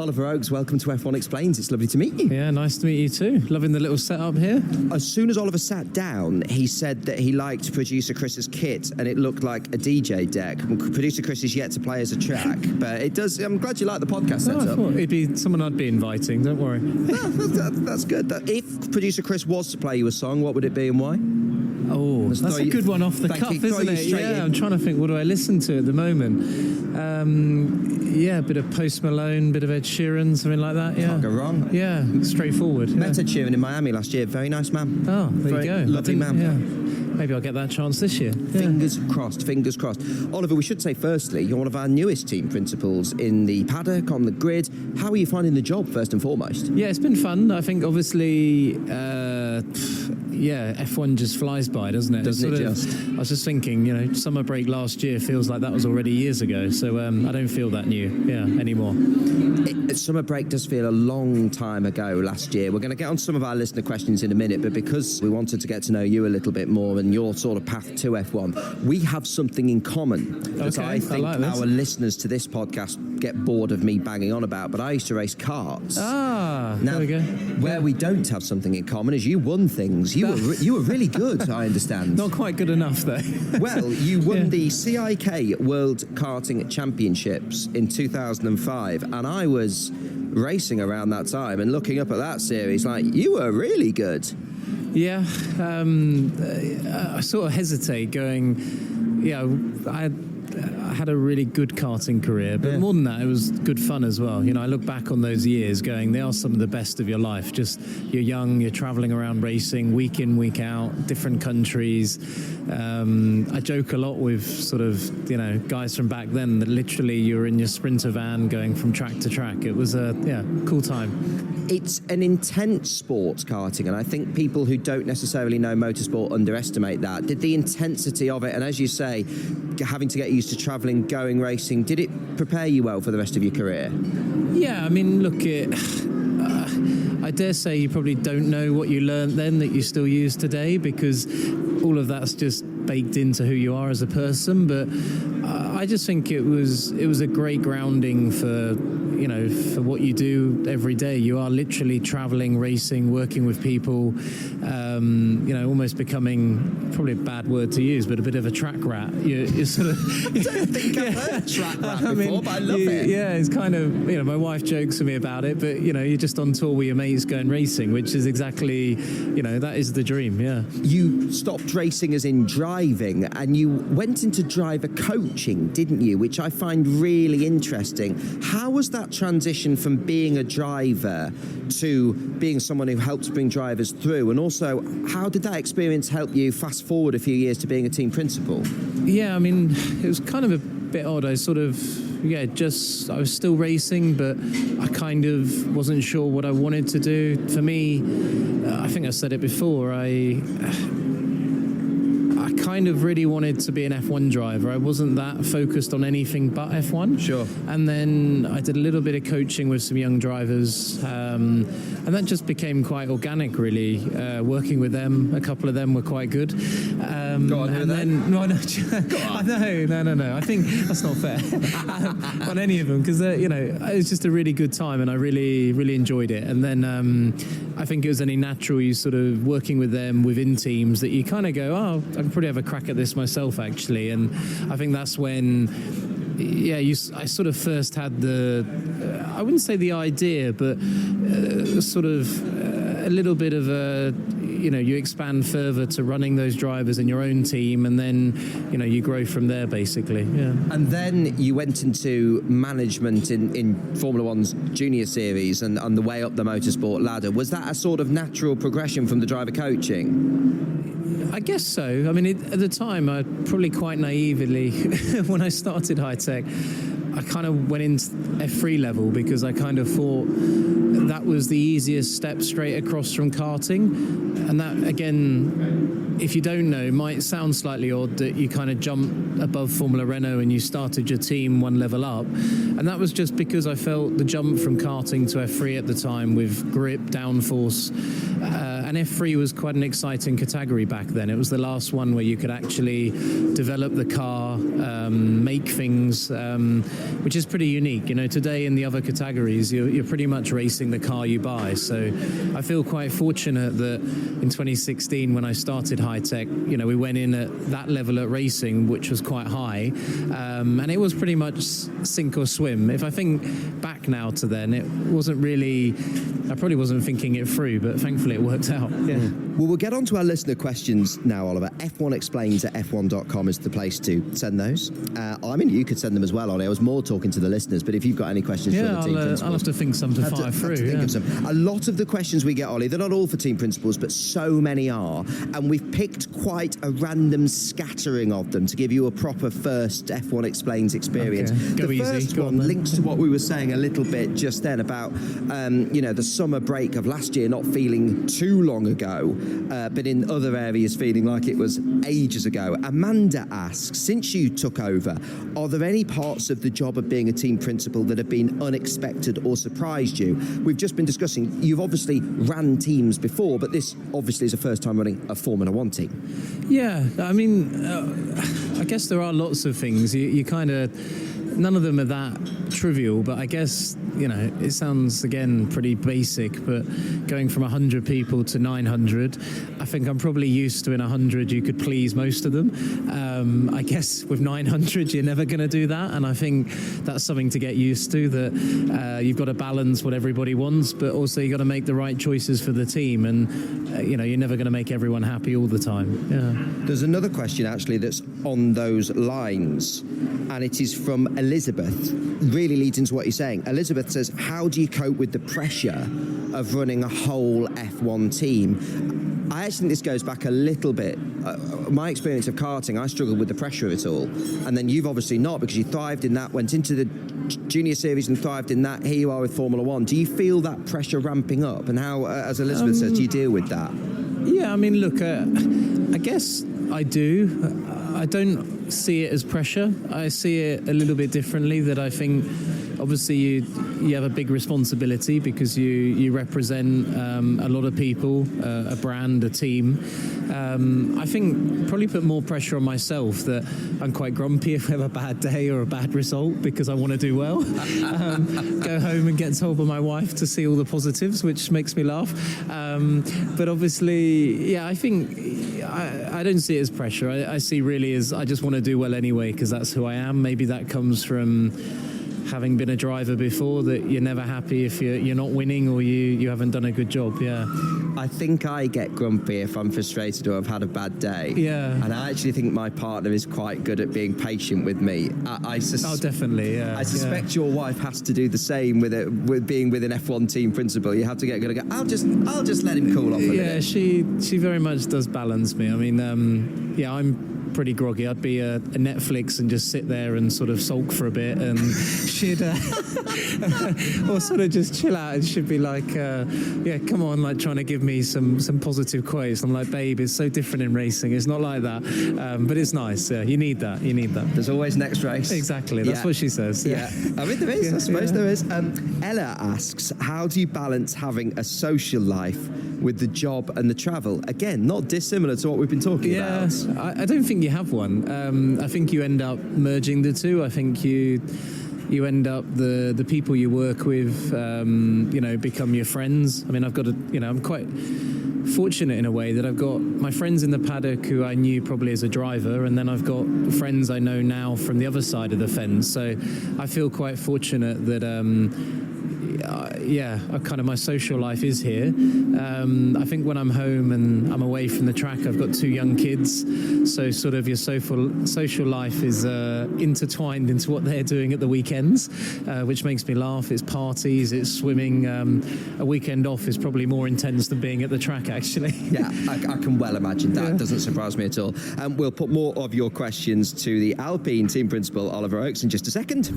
Oliver Oakes, welcome to F1 Explains. It's lovely to meet you. Yeah, nice to meet you too. Loving the little setup here. As soon as Oliver sat down, he said that he liked producer Chris's kit and it looked like a DJ deck. Producer Chris is yet to play as a track, but it does. I'm glad you like the podcast setup. I thought it'd be someone I'd be inviting, don't worry. That's good. If producer Chris was to play you a song, what would it be and why? Oh, that's a good one off the cuff, isn't it? Yeah, I'm trying to think, what do I listen to at the moment? Yeah, a bit of Post Malone, bit of Ed Sheeran, something like that, yeah. Can't go wrong. Yeah, straightforward. Met Ed Sheeran in Miami last year. Very nice man. Oh, there you go. Lovely man. Yeah. Maybe I'll get that chance this year. Fingers crossed, fingers crossed. Oliver, we should say firstly, you're one of our newest team principals in the paddock, on the grid. How are you finding the job, first and foremost? Yeah, it's been fun. I think, obviously, F1 just flies by, doesn't it? Doesn't it just? I was just thinking, you know, summer break last year feels like that was already years ago, so I don't feel that new, anymore. Summer break does feel a long time ago last year. We're going to get on some of our listener questions in a minute, but because we wanted to get to know you a little bit more and your sort of path to F1, we have something in common that I think our listeners to this podcast get bored of me banging on about, but I used to race karts. Now, there we go. Where we don't have something in common is you won things. You were really good, I understand. Not quite good enough, though. Well, you won the CIK World Karting Championships in 2005, and I was racing around that time and looking up at that series like, you were really good. Yeah, I sort of hesitate going, I had a really good karting career, but more than that, it was good fun as well. You know, I look back on those years going, they are some of the best of your life. Just, you're young, you're traveling around racing, week in, week out, different countries. I joke a lot with sort of, guys from back then that literally you were in your Sprinter van going from track to track. It was a, cool time. It's an intense sport, karting, and I think people who don't necessarily know motorsport underestimate that. Did the intensity of it, and as you say, having to get used to travelling, going racing, did it prepare you well for the rest of your career? Yeah, I mean, look, I dare say you probably don't know what you learned then that you still use today, because all of that's just baked into who you are as a person. But I just think it was a great grounding for what you do every day. You are literally traveling, racing, working with people, almost becoming, probably a bad word to use, but a bit of a track rat. You're sort of... I don't think I've heard track rat before, but I love it. Yeah, it's kind of, my wife jokes with me about it, but, you're just on tour with your mates going racing, which is exactly, that is the dream, yeah. You stopped racing as in driving, and you went into driver coaching, didn't you? Which I find really interesting. How was that transition from being a driver to being someone who helps bring drivers through, and also how did that experience help you fast forward a few years to being a team principal? Yeah, I mean, it was kind of a bit odd. I sort of, I was still racing, but I kind of wasn't sure what I wanted to do. For me, I think I said it before, I kind of really wanted to be an F1 driver. I wasn't that focused on anything but F1. Sure. And then I did a little bit of coaching with some young drivers, and that just became quite organic, really. Working with them, a couple of them were quite good. Go on, and then, no, I think that's not fair on any of them, because it was just a really good time, and I really, really enjoyed it. And then I think it was only natural, you sort of working with them within teams, that you kind of go, oh, I can probably have a crack at this myself, actually. And I think that's when, I sort of first had I wouldn't say the idea, but sort of a little bit of a, you expand further to running those drivers in your own team, and then, you grow from there, basically, yeah. And then you went into management in Formula One's junior series and on the way up the motorsport ladder. Was that a sort of natural progression from the driver coaching? I guess so. I mean, at the time, I probably quite naively, when I started high tech, I kind of went into F3 level because I kind of thought that was the easiest step straight across from karting. And that, again, if you don't know, it might sound slightly odd that you kind of jump above Formula Renault and you started your team one level up. And that was just because I felt the jump from karting to F3 at the time with grip, downforce, and F3 was quite an exciting category back then. It was the last one where you could actually develop the car, make things, which is pretty unique. You know, today in the other categories, you're pretty much racing the car you buy. So I feel quite fortunate that in 2016, when I started High Tech, you know, we went in at that level at racing, which was quite high, and it was pretty much sink or swim. If I think back now to then, it wasn't really, I probably wasn't thinking it through, but thankfully it worked out. Yeah. Well, we'll get on to our listener questions now, Oliver. F1explains@f1.com is the place to send those. I mean, you could send them as well, Ollie. I was more talking to the listeners, but if you've got any questions for the team principals, I'll have to think some to fire through. Think of some. A lot of the questions we get, Ollie, they're not all for team principals, but so many are, and we've picked quite a random scattering of them to give you a proper first F1 Explains experience. Okay. Go the easy. first Go one on, links to what we were saying a little bit just then about, you know, the summer break of last year not feeling too long ago, but in other areas feeling like it was ages ago. Amanda asks, since you took over, are there any parts of the job of being a team principal that have been unexpected or surprised you? We've just been discussing, you've obviously ran teams before, but this obviously is a first time running a Formula One team. Yeah, I mean, I guess there are lots of things. You kind of, none of them are that trivial, but I guess, you know, it sounds, again, pretty basic, but going from 100 people to 900, I think I'm probably used to in 100 you could please most of them. I guess with 900 you're never going to do that, and I think that's something to get used to, that you've got to balance what everybody wants, but also you've got to make the right choices for the team, and you know, you're never going to make everyone happy all the time. Yeah. There's another question actually that's on those lines, and it is from Elizabeth. Really leads into what you're saying. Elizabeth says, how do you cope with the pressure of running a whole F1 team? I actually think this goes back a little bit. My experience of karting, I struggled with the pressure of it all. And then you've obviously not, because you thrived in that, went into the junior series and thrived in that. Here you are with Formula One. Do you feel that pressure ramping up? And how, as Elizabeth says, do you deal with that? Yeah, I mean, look, I guess I do. I don't see it as pressure. I see it a little bit differently, that I think obviously you have a big responsibility because you represent a lot of people, a brand, a team. I think probably put more pressure on myself, that I'm quite grumpy if I have a bad day or a bad result because I want to do well. Go home and get told by my wife to see all the positives, which makes me laugh. But obviously, yeah, I think I don't see it as pressure. I see really as I just want to do well anyway, because that's who I am. Maybe that comes from having been a driver before, that you're never happy if you're not winning or you haven't done a good job. Yeah, I think I get grumpy if I'm frustrated or I've had a bad day. Yeah, and I actually think my partner is quite good at being patient with me. Oh, definitely. Yeah, I suspect your wife has to do the same with being with an F1 team principal. You have to get good and go, I'll just let him cool off a minute. Yeah, she very much does balance me. I mean, yeah, I'm pretty groggy. I'd be a Netflix and just sit there and sort of sulk for a bit, and she'd or sort of just chill out, and she'd be like, yeah, come on, like trying to give me some positive quotes. I'm like, babe, it's so different in racing, it's not like that, but it's nice. You need that. There's always next race. Exactly, that's what she says. Yeah. I mean, there is. I suppose there is. Ella asks, how do you balance having a social life with the job and the travel? Again, not dissimilar to what we've been talking about. I don't think you have one. I think you end up merging the two. I think you end up the people you work with, you know, become your friends. I mean, I'm quite fortunate in a way that I've got my friends in the paddock who I knew probably as a driver, and then I've got friends I know now from the other side of the fence. So I feel quite fortunate that kind of my social life is here. I think when I'm home and I'm away from the track, I've got 2 young kids, so sort of your social life is intertwined into what they're doing at the weekends, which makes me laugh. It's parties, it's swimming. A weekend off is probably more intense than being at the track, actually. Yeah, I can well imagine that. It doesn't surprise me at all. We'll put more of your questions to the Alpine team principal, Oliver Oakes, in just a second.